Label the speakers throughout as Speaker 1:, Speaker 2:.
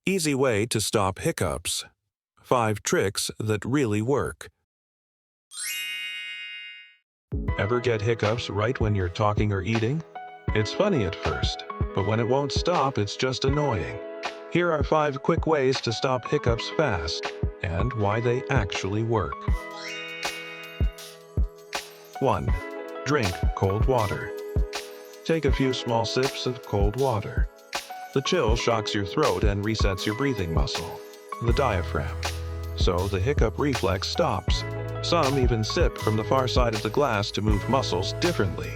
Speaker 1: Easy way to stop hiccups. 5 tricks that really work. Ever get hiccups right when you're talking or eating? It's funny at first, but when it won't stop, it's just annoying. Here are 5 quick ways to stop hiccups fast, and why they actually work. 1. Drink cold water. Take a few small sips of cold water. The chill shocks your throat and resets your breathing muscle, the diaphragm, so the hiccup reflex stops. Some even sip from the far side of the glass to move muscles differently.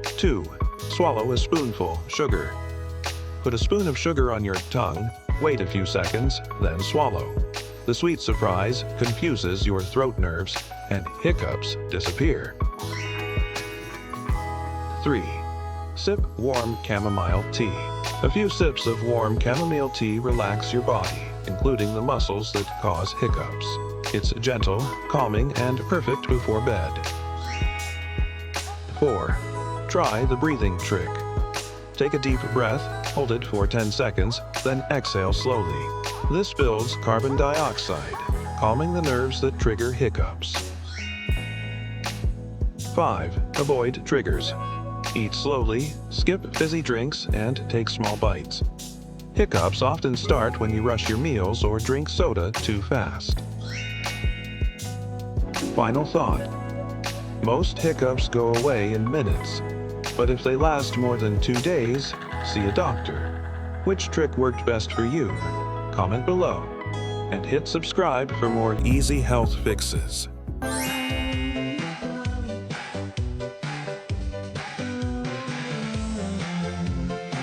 Speaker 1: 2. Swallow a spoonful sugar. Put a spoon of sugar on your tongue, wait a few seconds, then swallow. The sweet surprise confuses your throat nerves, and hiccups disappear. 3. Sip warm chamomile tea. A few sips of warm chamomile tea relax your body, including the muscles that cause hiccups. It's gentle, calming, and perfect before bed. 4. Try the breathing trick. Take a deep breath, hold it for 10 seconds, then exhale slowly. This builds carbon dioxide, calming the nerves that trigger hiccups. 5. Avoid triggers. Eat slowly, skip fizzy drinks, and take small bites. Hiccups often start when you rush your meals or drink soda too fast. Final thought. Most hiccups go away in minutes, but if they last more than 2 days, see a doctor. Which trick worked best for you? Comment below, and hit subscribe for more easy health fixes.